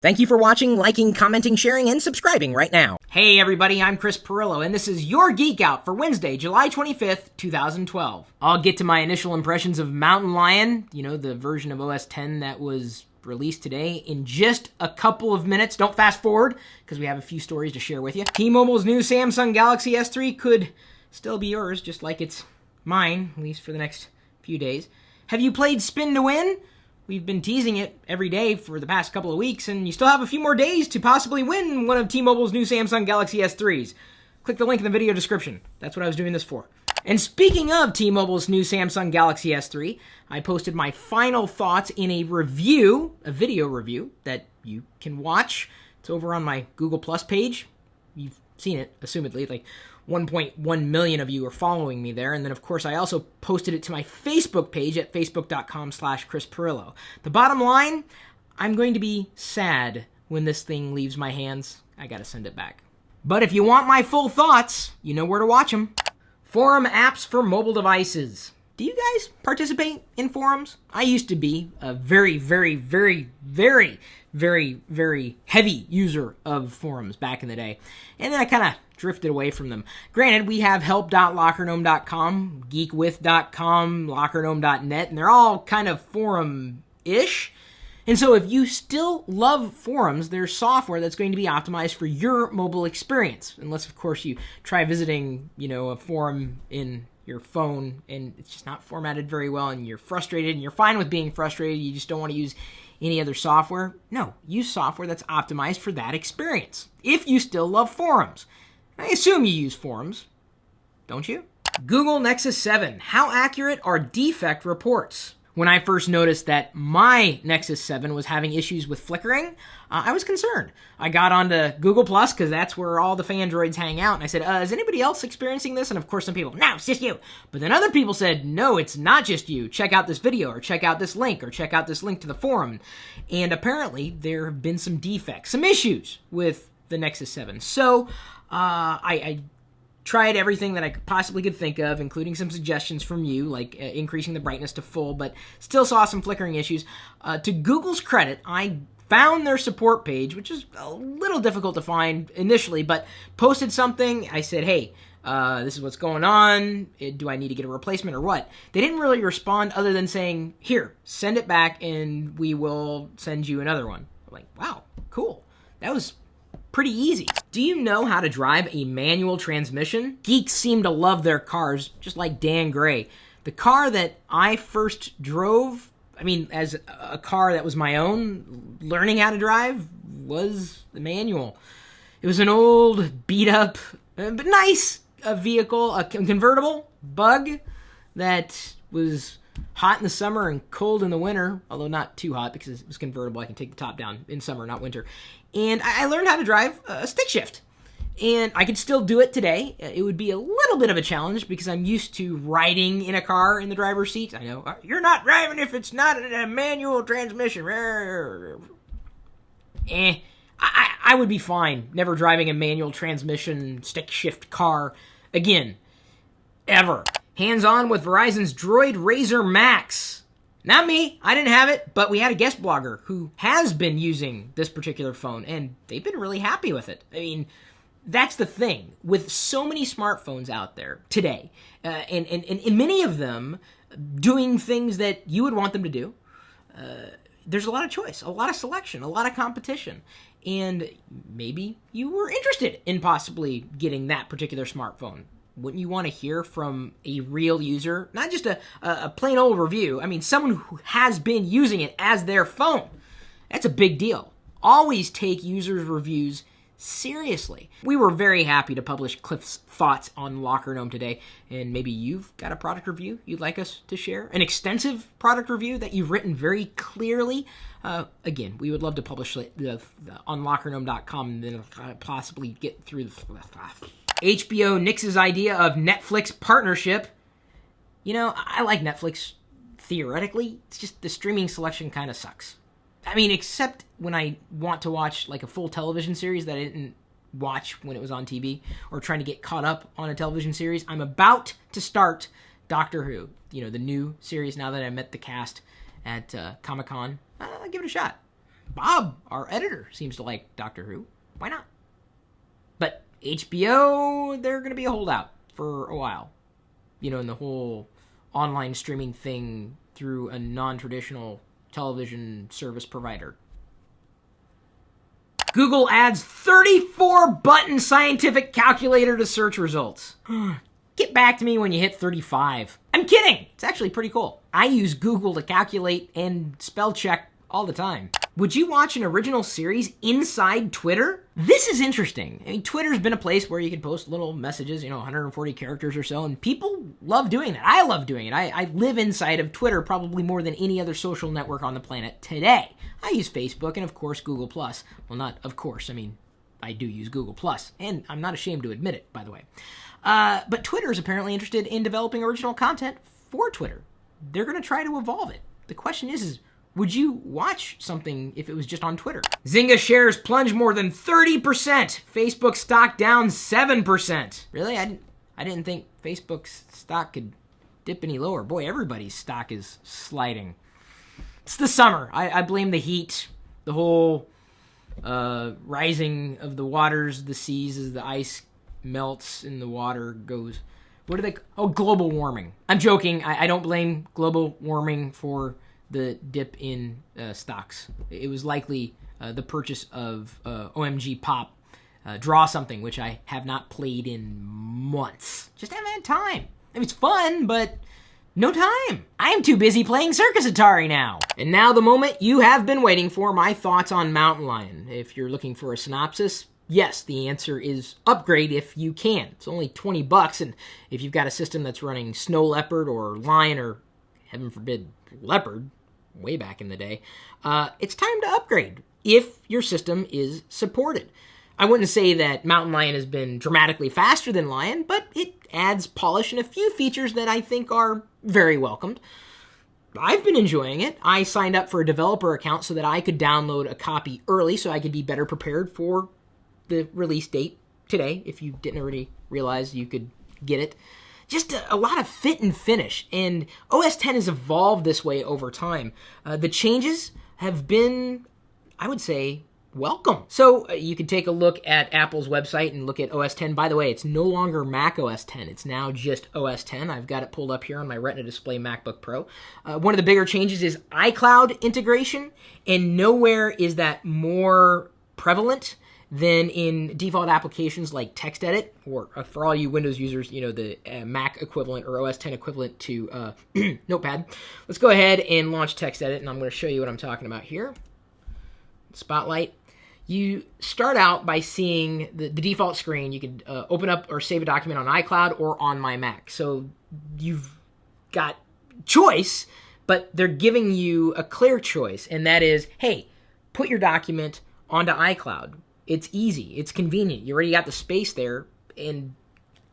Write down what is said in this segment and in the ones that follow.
Thank you for watching, liking, commenting, sharing, and subscribing right now. Hey everybody, I'm Chris Pirillo, and this is your Geek Out for Wednesday, July 25th, 2012. I'll get to my initial impressions of Mountain Lion, the version of OS X that was released today, in just a couple of minutes. Don't fast forward, because we have a few stories to share with you. T-Mobile's new Samsung Galaxy S3 could still be yours, just like it's mine, at least for the next few days. Have you played Spin to Win? We've been teasing it every day for the past couple of weeks, and you still have a few more days to possibly win one of T-Mobile's new Samsung Galaxy S3s. Click the link in the video description. That's what I was doing this for. And speaking of T-Mobile's new Samsung Galaxy S3, I posted my final thoughts in a review, a video review, that you can watch. It's over on my Google Plus page. You've seen it, assumedly, like 1.1 million of you are following me there. And then, of course, I also posted it to my Facebook page at facebook.com/Chris Pirillo. The bottom line, I'm going to be sad when this thing leaves my hands. I gotta send it back. But if you want my full thoughts, you know where to watch them. Forum apps for mobile devices. Do you guys participate in forums? I used to be a very, very, very, very, very, very heavy user of forums back in the day. And then I kind of drifted away from them. Granted, we have help.lockergnome.com, geekwith.com, lockergnome.net, and they're all kind of forum-ish. And so if you still love forums, there's software that's going to be optimized for your mobile experience. Unless, of course, you try visiting, a forum in your phone and it's just not formatted very well and you're frustrated and you're fine with being frustrated, you just don't want to use any other software. No, use software that's optimized for that experience. If you still love forums. I assume you use forums, don't you? Google Nexus 7. How accurate are Defect reports? When I first noticed that my Nexus 7 was having issues with flickering, I was concerned. I got onto Google Plus, because that's where all the fandroids hang out, and I said, is anybody else experiencing this? And of course some people, no, it's just you. But then other people said, no, it's not just you. Check out this video, or check out this link, or check out this link to the forum. And apparently there have been some defects, some issues with the Nexus 7. So I tried everything that I possibly could think of, including some suggestions from you, like increasing the brightness to full, but still saw some flickering issues. To Google's credit, I found their support page, which is a little difficult to find initially, but posted something. I said, hey, this is what's going on. Do I need to get a replacement or what? They didn't really respond other than saying, here, send it back and we will send you another one. I'm like, wow, cool. That was pretty easy. Do you know how to drive a manual transmission? Geeks seem to love their cars, just like Dan Gray. The car that I first drove, as a car that was my own, learning how to drive, was the manual. It was an old, beat-up, but nice vehicle, a convertible Bug that was hot in the summer and cold in the winter, although not too hot because it was convertible. I can take the top down in summer, not winter. And I learned how to drive a stick shift. And I could still do it today. It would be a little bit of a challenge because I'm used to riding in a car in the driver's seat. I know, you're not driving if it's not a manual transmission. I would be fine never driving a manual transmission stick shift car again. Ever. Hands-on with Verizon's Droid Razr Maxx. Not me, I didn't have it, but we had a guest blogger who has been using this particular phone, and they've been really happy with it. That's the thing. With so many smartphones out there today, and many of them doing things that you would want them to do, there's a lot of choice, a lot of selection, a lot of competition. And maybe you were interested in possibly getting that particular smartphone. Wouldn't you want to hear from a real user? Not just a plain old review. Someone who has been using it as their phone. That's a big deal. Always take users' reviews seriously. We were very happy to publish Cliff's thoughts on Locker Gnome today, and maybe you've got a product review you'd like us to share? An extensive product review that you've written very clearly? Again, we would love to publish it on lockergnome.com and then possibly get through the... HBO Nix's idea of Netflix partnership. I like Netflix theoretically. It's just the streaming selection kind of sucks. Except when I want to watch like a full television series that I didn't watch when it was on TV, or trying to get caught up on a television series. I'm about to start Doctor Who, the new series now that I met the cast at Comic-Con. I'll give it a shot. Bob, our editor, seems to like Doctor Who. Why not? But HBO, they're going to be a holdout for a while. You know, in the whole online streaming thing through a non-traditional television service provider. Google adds 34-button scientific calculator to search results. Get back to me when you hit 35. I'm kidding! It's actually pretty cool. I use Google to calculate and spell check all the time. Would you watch an original series inside Twitter? This is interesting. I mean, Twitter's been a place where you can post little messages, 140 characters or so, and people love doing that. I love doing it. I live inside of Twitter probably more than any other social network on the planet today. I use Facebook and, of course, Google+. Well, not of course. I mean, I do use Google+, and I'm not ashamed to admit it, by the way. But Twitter is apparently interested in developing original content for Twitter. They're going to try to evolve it. The question is would you watch something if it was just on Twitter? Zynga shares plunge more than 30%. Facebook stock down 7%. Really? I didn't think Facebook's stock could dip any lower. Boy, everybody's stock is sliding. It's the summer. I blame the heat, the whole rising of the waters, the seas as the ice melts and the water goes. What do they? Oh, global warming. I'm joking. I don't blame global warming for the dip in stocks. It was likely the purchase of OMG Pop Draw Something, which I have not played in months. Just haven't had time. I mean, it's fun, but no time. I am too busy playing Circus Atari now. And now the moment you have been waiting for, my thoughts on Mountain Lion. If you're looking for a synopsis, yes, the answer is upgrade if you can. It's only $20, and if you've got a system that's running Snow Leopard or Lion or, heaven forbid, Leopard, way back in the day, it's time to upgrade if your system is supported. I wouldn't say that Mountain Lion has been dramatically faster than Lion, but it adds polish and a few features that I think are very welcomed. I've been enjoying it. I signed up for a developer account so that I could download a copy early so I could be better prepared for the release date today. If you didn't already realize you could get it. Just a lot of fit and finish, and OS X has evolved this way over time. The changes have been, I would say, welcome. So you can take a look at Apple's website and look at OS X. By the way, it's no longer Mac OS X. It's now just OS X. I've got it pulled up here on my Retina display MacBook Pro. One of the bigger changes is iCloud integration, and nowhere is that more prevalent than in default applications like TextEdit, or for all you Windows users, the Mac equivalent or OS X equivalent to Notepad. Let's go ahead and launch TextEdit, and I'm going to show you what I'm talking about here. Spotlight. You start out by seeing the default screen. You could open up or save a document on iCloud or on my Mac. So you've got choice, but they're giving you a clear choice, and that is, hey, put your document onto iCloud. It's easy. It's convenient. You already got the space there, and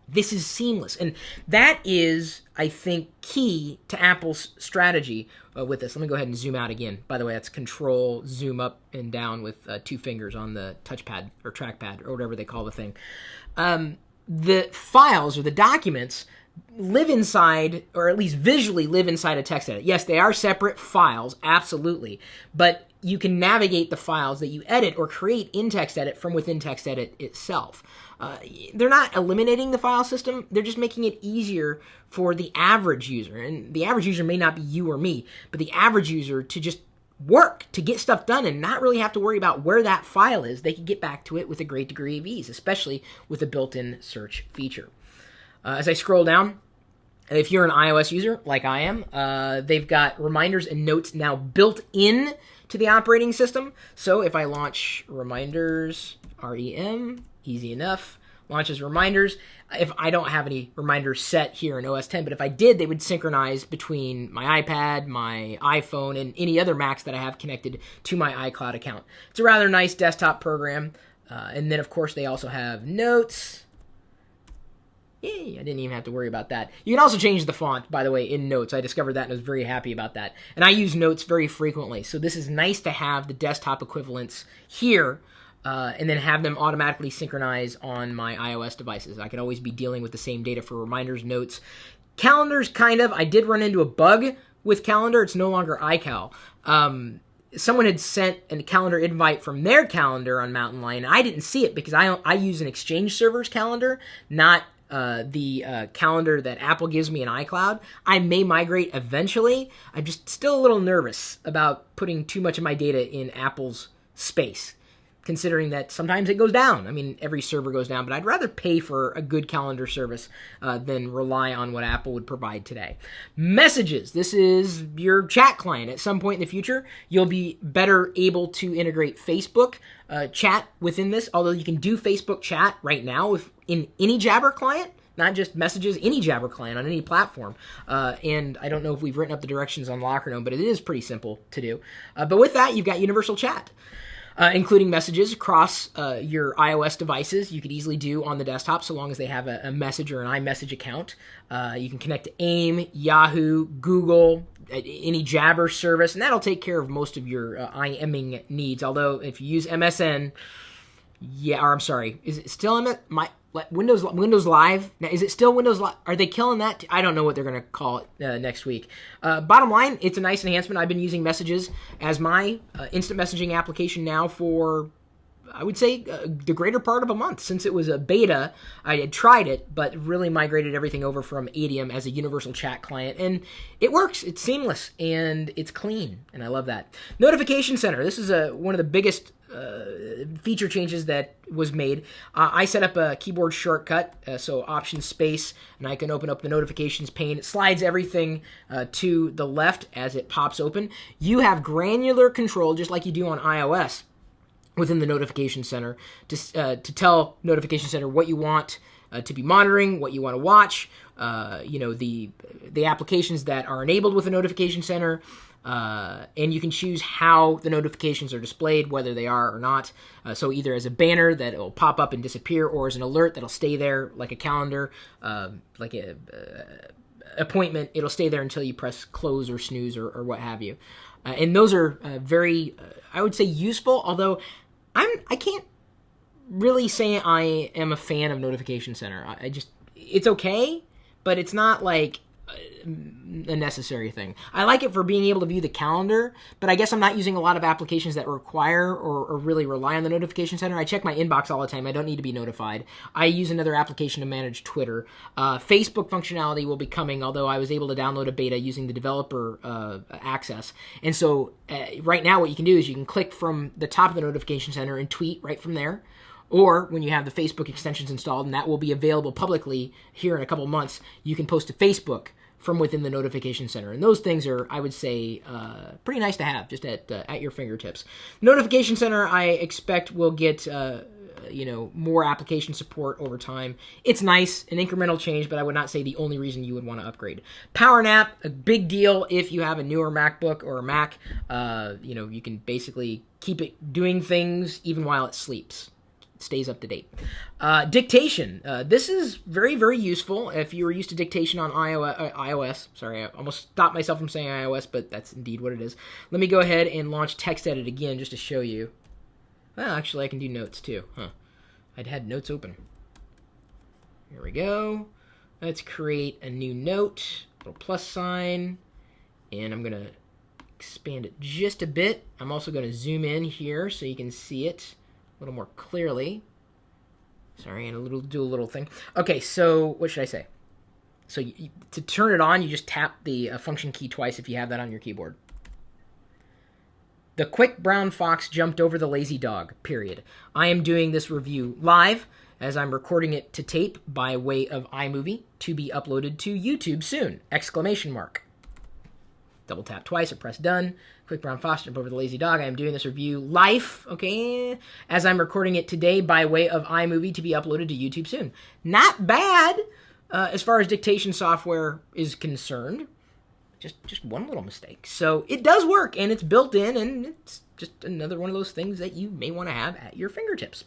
this is seamless. And that is, I think, key to Apple's strategy with this. Let me go ahead and zoom out again. By the way, that's Control, zoom up and down with 2 fingers on the touchpad or trackpad or whatever they call the thing. The files or the documents live inside, or at least visually live inside a TextEdit. Yes, they are separate files, absolutely, but you can navigate the files that you edit or create in TextEdit from within TextEdit itself. They're not eliminating the file system, they're just making it easier for the average user, and the average user may not be you or me, but the average user to just work, to get stuff done and not really have to worry about where that file is. They can get back to it with a great degree of ease, especially with a built-in search feature. As I scroll down, if you're an iOS user, like I am, they've got reminders and notes now built in to the operating system. So if I launch reminders, REM, easy enough, launches reminders. If I don't have any reminders set here in OS X, but if I did, they would synchronize between my iPad, my iPhone, and any other Macs that I have connected to my iCloud account. It's a rather nice desktop program. And then, of course, they also have notes. Yay, I didn't even have to worry about that. You can also change the font, by the way, in Notes. I discovered that and was very happy about that. And I use Notes very frequently, so this is nice to have the desktop equivalents here and then have them automatically synchronize on my iOS devices. I could always be dealing with the same data for reminders, notes. Calendars, kind of. I did run into a bug with Calendar. It's no longer iCal. someone had sent a calendar invite from their calendar on Mountain Lion. I didn't see it because I use an Exchange server's calendar, not the calendar that Apple gives me in iCloud. I may migrate eventually. I'm just still a little nervous about putting too much of my data in Apple's space, considering that sometimes it goes down. I mean, every server goes down, but I'd rather pay for a good calendar service than rely on what Apple would provide today. Messages. This is your chat client. At some point in the future, you'll be better able to integrate Facebook chat within this, although you can do Facebook chat right now in any Jabber client, not just messages, any Jabber client on any platform. And I don't know if we've written up the directions on Locker Gnome, but it is pretty simple to do. But with that, you've got universal chat. Including messages across your iOS devices. You could easily do on the desktop so long as they have a message or an iMessage account. You can connect to AIM, Yahoo, Google, any Jabber service, and that'll take care of most of your IMing needs. Although if you use MSN, is it still Windows Live? Now, is it still Windows Live? Are they killing that? I don't know what they're going to call it next week. Bottom line, it's a nice enhancement. I've been using Messages as my instant messaging application now for, I would say, the greater part of a month. Since it was a beta, I had tried it, but really migrated everything over from Adium as a universal chat client. And it works. It's seamless, and it's clean, and I love that. Notification Center. This is one of the biggest feature changes that was made. I set up a keyboard shortcut, so Option Space, and I can open up the notifications pane. It slides everything to the left as it pops open. You have granular control, just like you do on iOS, within the Notification Center to tell Notification Center what you want to be monitoring, what you want to watch, the applications that are enabled with the Notification Center. And you can choose how the notifications are displayed, whether they are or not. So either as a banner that will pop up and disappear, or as an alert that'll stay there like a calendar, like a appointment. It'll stay there until you press close or snooze or what have you. And those are very, I would say, useful. Although I can't really say I am a fan of Notification Center. It's okay, but it's not like a necessary thing. I like it for being able to view the calendar, but I guess I'm not using a lot of applications that require or really rely on the Notification Center. I check my inbox all the time. I don't need to be notified. I use another application to manage Twitter. Facebook functionality will be coming, although I was able to download a beta using the developer access. And so right now what you can do is you can click from the top of the Notification Center and tweet right from there. Or when you have the Facebook extensions installed, and that will be available publicly here in a couple months, you can post to Facebook from within the Notification Center. And those things are, I would say, pretty nice to have just at your fingertips. Notification Center, I expect, will get more application support over time. It's nice, an incremental change, but I would not say the only reason you would want to upgrade. Power Nap, a big deal if you have a newer MacBook or a Mac. You can basically keep it doing things even while it sleeps. Stays up to date. Dictation. This is very, very useful if you were used to dictation on iOS. Sorry, I almost stopped myself from saying iOS, but that's indeed what it is. Let me go ahead and launch TextEdit again just to show you. Well, actually, I can do notes too. I'd had notes open. Here we go. Let's create a new note. Little plus sign. And I'm going to expand it just a bit. I'm also going to zoom in here so you can see it a little more clearly. Sorry, and do a little thing. Okay, so what should I say? So to turn it on, you just tap the function key twice if you have that on your keyboard. The quick brown fox jumped over the lazy dog, period. I am doing this review live as I'm recording it to tape by way of iMovie to be uploaded to YouTube soon! ! Double tap twice or press done. Quick brown fox jump over the lazy dog. I am doing this review live, okay, as I'm recording it today by way of iMovie to be uploaded to YouTube soon. Not bad as far as dictation software is concerned. Just one little mistake. So it does work, and it's built in, and it's just another one of those things that you may want to have at your fingertips.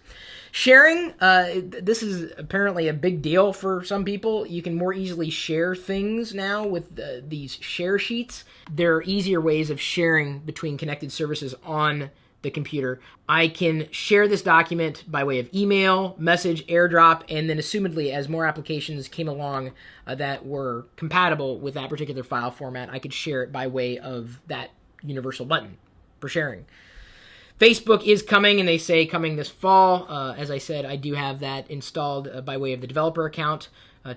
Sharing, this is apparently a big deal for some people. You can more easily share things now with these share sheets. There are easier ways of sharing between connected services on the computer. I can share this document by way of email, message, AirDrop, and then assumedly as more applications came along that were compatible with that particular file format, I could share it by way of that universal button. for sharing. Facebook is coming, and they say coming this fall. As I said, I do have that installed by way of the developer account.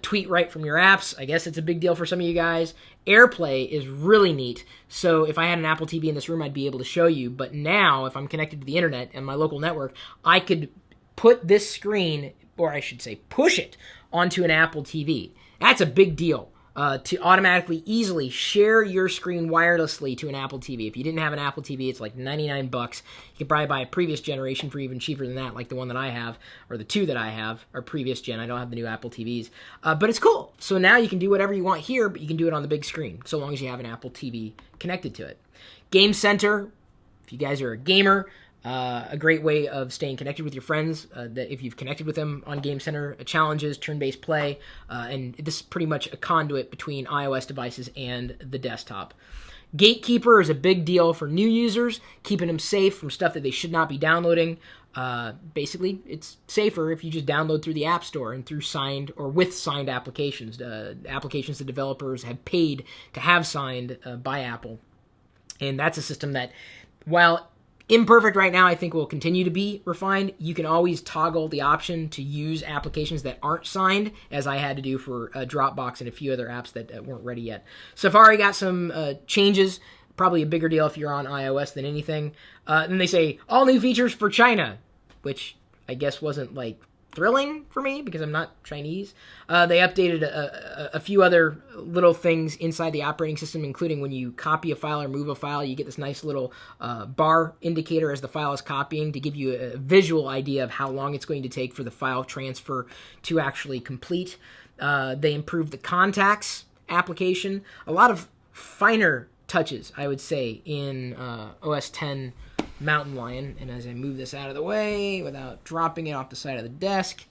Tweet right from your apps. I guess it's a big deal for some of you guys. Airplay is really neat. So if I had an Apple TV in this room, I'd be able to show you. But now, if I'm connected to the internet and my local network, I could put this screen, or I should say push it, onto an Apple TV. That's a big deal. To automatically, easily share your screen wirelessly to an Apple TV. If you didn't have an Apple TV, it's like $99. You could probably buy a previous generation for even cheaper than that, like the one that I have, or the two that I have, are previous gen. I don't have the new Apple TVs. But it's cool. So now you can do whatever you want here, but you can do it on the big screen, so long as you have an Apple TV connected to it. Game Center, if you guys are a gamer, a great way of staying connected with your friends, that if you've connected with them on Game Center, challenges, turn-based play, and this is pretty much a conduit between iOS devices and the desktop. Gatekeeper is a big deal for new users, keeping them safe from stuff that they should not be downloading. Basically, it's safer if you just download through the App Store and through signed or with signed applications, applications that developers have paid to have signed by Apple. And that's a system that, while imperfect right now, I think will continue to be refined. You can always toggle the option to use applications that aren't signed, as I had to do for Dropbox and a few other apps that weren't ready yet. Safari got some changes, probably a bigger deal if you're on iOS than anything. Then they say, all new features for China, which I guess wasn't like thrilling for me because I'm not Chinese. They updated a few other little things inside the operating system, including when you copy a file or move a file, you get this nice little bar indicator as the file is copying to give you a visual idea of how long it's going to take for the file transfer to actually complete. They improved the contacts application. A lot of finer touches, I would say, in OS X Mountain Lion. And as I move this out of the way without dropping it off the side of the desk,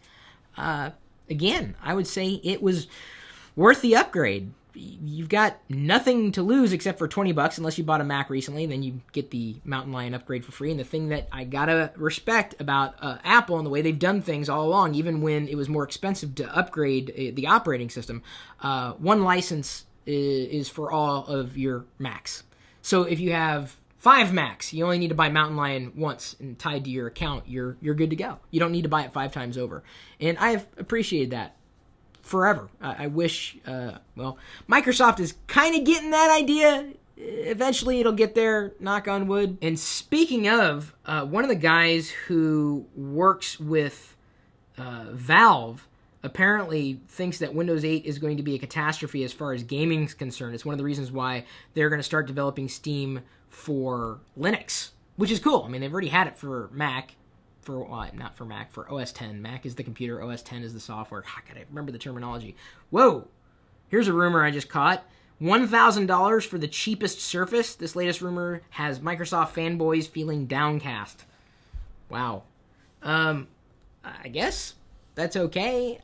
again, I would say it was worth the upgrade. You've got nothing to lose except for $20 unless you bought a Mac recently, and then you get the Mountain Lion upgrade for free. And the thing that I gotta respect about Apple and the way they've done things all along, even when it was more expensive to upgrade the operating system, one license is for all of your Macs. So if you have 5 Macs, you only need to buy Mountain Lion once and tied to your account, you're good to go. You don't need to buy it 5 times over. And I've appreciated that forever. I wish, Microsoft is kind of getting that idea. Eventually it'll get there, knock on wood. And speaking of, one of the guys who works with Valve apparently thinks that Windows 8 is going to be a catastrophe as far as gaming is concerned. It's one of the reasons why they're going to start developing Steam for Linux, which is cool. I mean, they've already had it for Mac, for OS X. Mac is the computer, OS X is the software. I gotta remember the terminology. Whoa! Here's a rumor I just caught. $1,000 for the cheapest Surface. This latest rumor has Microsoft fanboys feeling downcast. Wow. I guess that's okay.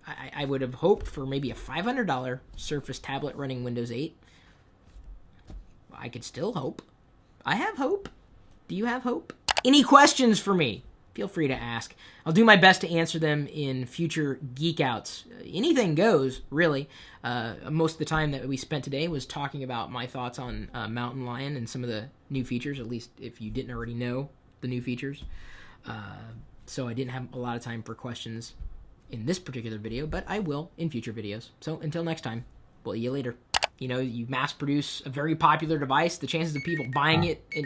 I would have hoped for maybe a $500 Surface tablet running Windows 8. I could still hope. I have hope. Do you have hope? Any questions for me? Feel free to ask. I'll do my best to answer them in future Geek Outs. Anything goes, really. Most of the time that we spent today was talking about my thoughts on Mountain Lion and some of the new features, at least if you didn't already know the new features. So I didn't have a lot of time for questions in this particular video, but I will in future videos. So until next time, we'll see you later. You know, you mass produce a very popular device, the chances of people buying it and...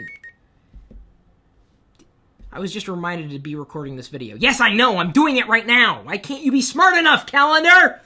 I was just reminded to be recording this video. Yes, I know, I'm doing it right now. Why can't you be smart enough, calendar?